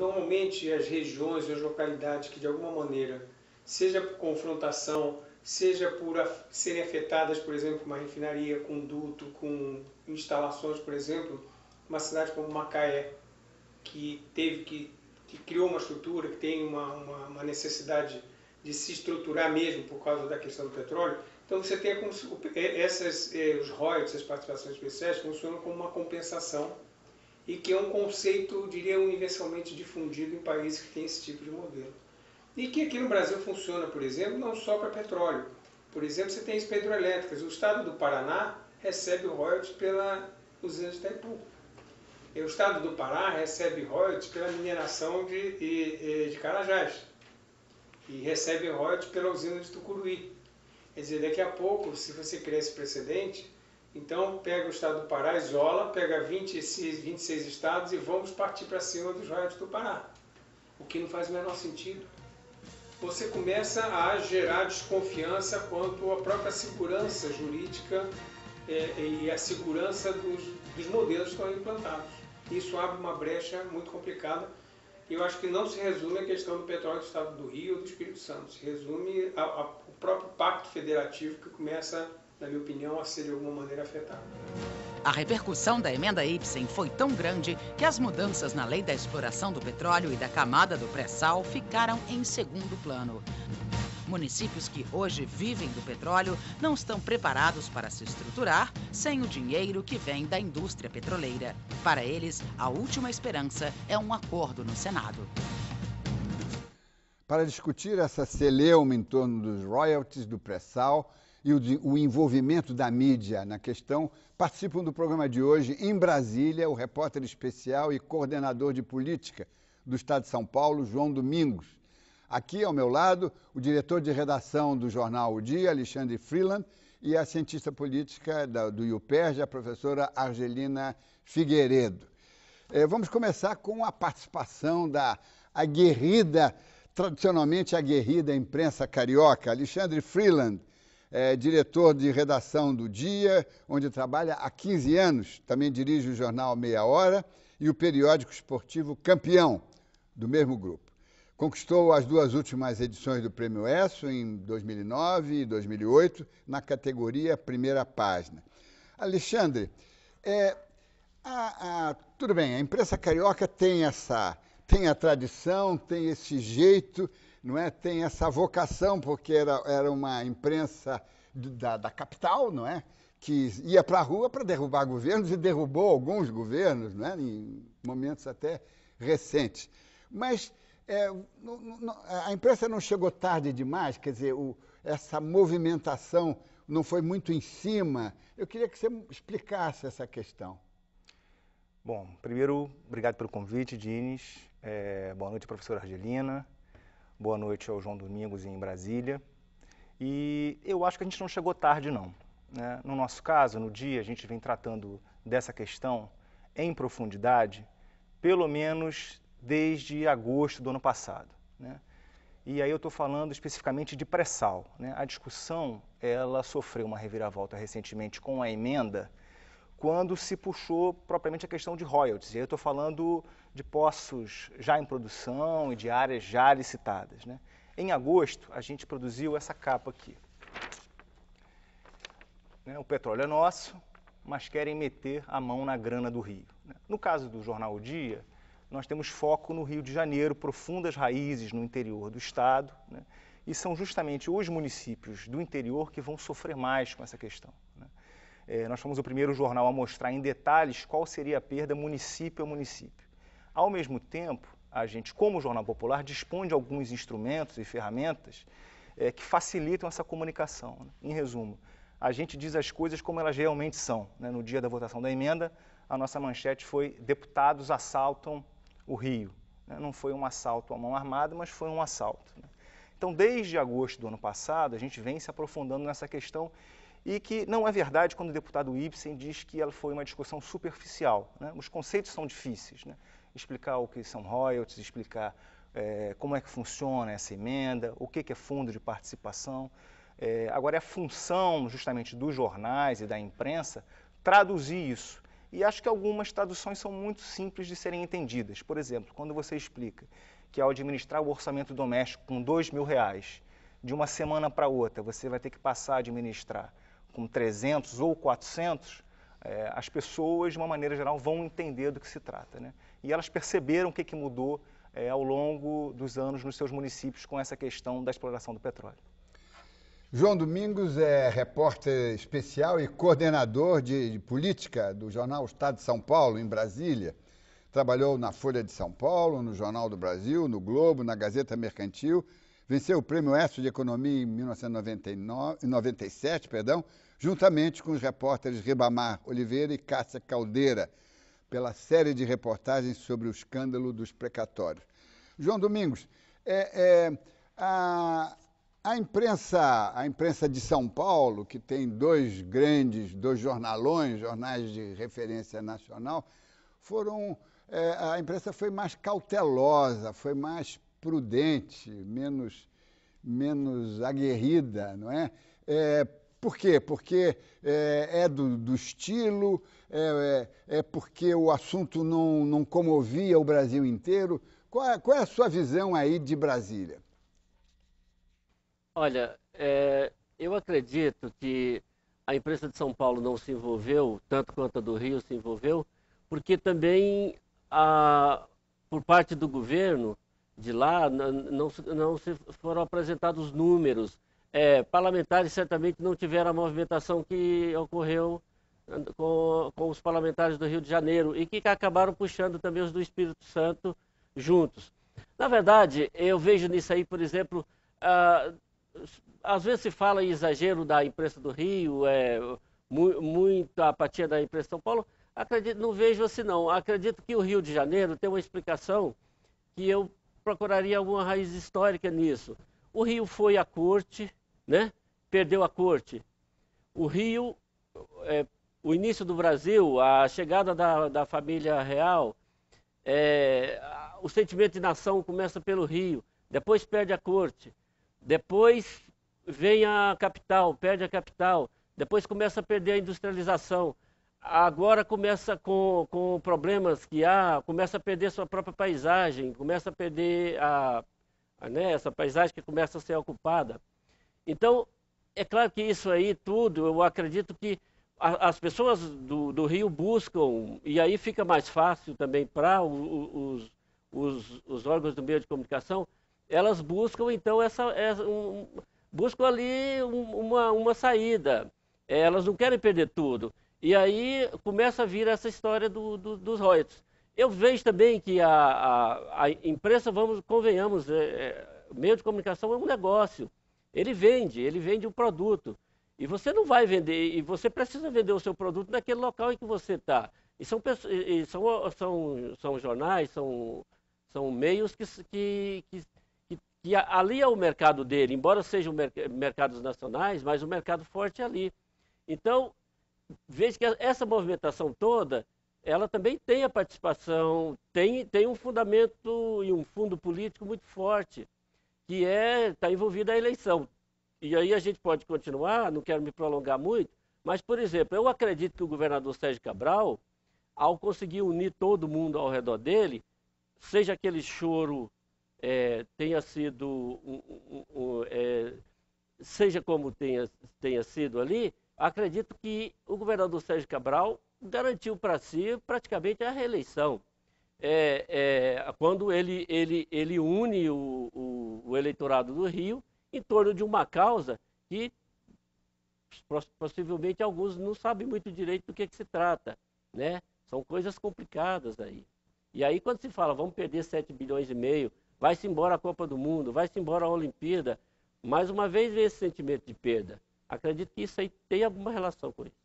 normalmente as regiões, as localidades que de alguma maneira, seja por confrontação, seja por serem afetadas, por exemplo, com uma refinaria, com duto, com instalações, por exemplo, uma cidade como Macaé, que criou uma estrutura, que tem uma necessidade de se estruturar mesmo por causa da questão do petróleo. Então você tem como se, os royalties, as participações especiais, funcionam como uma compensação e que é um conceito, diria, universalmente difundido em países que têm esse tipo de modelo. E que aqui no Brasil funciona, por exemplo, não só para petróleo. Por exemplo, você tem as hidrelétricas. O estado do Paraná recebe royalties pela usina de Itaipu. E o estado do Pará recebe royalties pela mineração de Carajás. E recebe royalties pela usina de Tucuruí. Quer dizer, daqui a pouco, se você criar esse precedente, então pega o estado do Pará, isola, pega 26 estados e vamos partir para cima dos royalties do Pará. O que não faz o menor sentido. Você começa a gerar desconfiança quanto à própria segurança jurídica e a segurança dos modelos que estão implantados. Isso abre uma brecha muito complicada. E eu acho que não se resume à questão do petróleo do estado do Rio ou do Espírito Santo. Se resume ao próprio pacto federativo que começa, na minha opinião, a ser de alguma maneira afetado. A repercussão da emenda Ibsen foi tão grande que as mudanças na lei da exploração do petróleo e da camada do pré-sal ficaram em segundo plano. Municípios que hoje vivem do petróleo não estão preparados para se estruturar sem o dinheiro que vem da indústria petroleira. Para eles, a última esperança é um acordo no Senado. Para discutir essa celeuma em torno dos royalties do pré-sal e o envolvimento da mídia na questão, participam do programa de hoje, em Brasília, o repórter especial e coordenador de política do Estado de São Paulo, João Domingos. Aqui ao meu lado, o diretor de redação do jornal O Dia, Alexandre Freeland, e a cientista política do IUPERJ, a professora Argelina Figueiredo. Vamos começar com a participação da tradicionalmente aguerrida imprensa carioca. Alexandre Freeland, diretor de redação do Dia, onde trabalha há 15 anos, também dirige o jornal Meia Hora e o periódico esportivo Campeão, do mesmo grupo. Conquistou as duas últimas edições do Prêmio ESSO, em 2009 e 2008, na categoria Primeira Página. Alexandre, tudo bem, a imprensa carioca tem a tradição, tem esse jeito, não é? Tem essa vocação, porque era uma imprensa da capital, não é? Que ia para a rua para derrubar governos e derrubou alguns governos, não é? Em momentos até recentes. Mas a imprensa não chegou tarde demais, quer dizer, essa movimentação não foi muito em cima. Eu queria que você explicasse essa questão. Bom, primeiro, obrigado pelo convite, Dines. Boa noite, professora Argelina. Boa noite ao João Domingos em Brasília. E eu acho que a gente não chegou tarde, não, né? No nosso caso, no Dia, a gente vem tratando dessa questão em profundidade, pelo menos desde agosto do ano passado, né? E aí eu estou falando especificamente de pré-sal, né? A discussão, ela sofreu uma reviravolta recentemente com a emenda, quando se puxou propriamente a questão de royalties. E aí eu estou falando de poços já em produção e de áreas já licitadas, né? Em agosto, a gente produziu essa capa aqui. O petróleo é nosso, mas querem meter a mão na grana do Rio, né? No caso do jornal O Dia, nós temos foco no Rio de Janeiro, profundas raízes no interior do estado, né? E são justamente os municípios do interior que vão sofrer mais com essa questão, né? Nós fomos o primeiro jornal a mostrar em detalhes qual seria a perda município a município. Ao mesmo tempo, a gente, como Jornal Popular, dispõe de alguns instrumentos e ferramentas que facilitam essa comunicação, né? Em resumo, a gente diz as coisas como elas realmente são, né? No dia da votação da emenda, a nossa manchete foi: deputados assaltam o Rio, né? Não foi um assalto à mão armada, mas foi um assalto, né? Então, desde agosto do ano passado, a gente vem se aprofundando nessa questão, e que não é verdade quando o deputado Ibsen diz que ela foi uma discussão superficial, né? Os conceitos são difíceis, né? Explicar o que são royalties, explicar como é que funciona essa emenda, o que é fundo de participação. Agora, é a função justamente dos jornais e da imprensa traduzir isso E acho que algumas traduções são muito simples de serem entendidas. Por exemplo, quando você explica que ao administrar o orçamento doméstico com R$2.000, de uma semana para outra você vai ter que passar a administrar com 300 ou 400, as pessoas, de uma maneira geral, vão entender do que se trata, né? E elas perceberam o que mudou ao longo dos anos nos seus municípios com essa questão da exploração do petróleo. João Domingos é repórter especial e coordenador de política do jornal Estado de São Paulo, em Brasília. Trabalhou na Folha de São Paulo, no Jornal do Brasil, no Globo, na Gazeta Mercantil. Venceu o Prêmio ESSO de Economia em 1997, juntamente com os repórteres Ribamar Oliveira e Cássia Caldeira, pela série de reportagens sobre o escândalo dos precatórios. João Domingos, a imprensa de São Paulo, que tem dois jornais de referência nacional, a imprensa foi mais cautelosa, foi mais prudente, menos aguerrida, não é? Por quê? Porque é do estilo, porque o assunto não comovia o Brasil inteiro. Qual é a sua visão aí de Brasília? Olha, eu acredito que a imprensa de São Paulo não se envolveu, tanto quanto a do Rio se envolveu, porque também, por parte do governo de lá, não se foram apresentados números. Parlamentares certamente não tiveram a movimentação que ocorreu com os parlamentares do Rio de Janeiro e que acabaram puxando também os do Espírito Santo juntos. Na verdade, eu vejo nisso aí, por exemplo, às vezes se fala em exagero da imprensa do Rio, muita apatia da imprensa de São Paulo. Não vejo assim não. Acredito que o Rio de Janeiro tem uma explicação que eu procuraria alguma raiz histórica nisso. O Rio foi à corte, né? Perdeu a corte. O Rio, o início do Brasil, a chegada da família real, o sentimento de nação começa pelo Rio, depois perde a corte. Depois vem a capital, perde a capital, depois começa a perder a industrialização. Agora começa com problemas que começa a perder sua própria paisagem, começa a perder essa paisagem que começa a ser ocupada. Então, é claro que isso aí tudo, eu acredito que as pessoas do Rio buscam, e aí fica mais fácil também para os órgãos do meio de comunicação, elas buscam então buscam ali uma saída. Elas não querem perder tudo. E aí começa a vir essa história dos royalties. Eu vejo também que a imprensa, convenhamos, meio de comunicação é um negócio. Ele vende um produto. E você não vai vender, e você precisa vender o seu produto naquele local em que você está. E são jornais, são meios que ali é o mercado dele, embora sejam mercados nacionais, mas o mercado forte é ali. Então, vejo que essa movimentação toda, ela também tem a participação, tem um fundamento e um fundo político muito forte, que está envolvido a eleição. E aí a gente pode continuar, não quero me prolongar muito, mas, por exemplo, eu acredito que o governador Sérgio Cabral, ao conseguir unir todo mundo ao redor dele, seja aquele choro tenha sido, seja como tenha sido ali, acredito que o governador Sérgio Cabral garantiu para si praticamente a reeleição. Quando ele une o eleitorado do Rio em torno de uma causa que possivelmente alguns não sabem muito direito do que se trata, né? São coisas complicadas aí. E aí quando se fala, vamos perder 7,5 bilhões, vai-se embora a Copa do Mundo, vai-se embora a Olimpíada, mais uma vez vem esse sentimento de perda. Acredito que isso aí tem alguma relação com isso.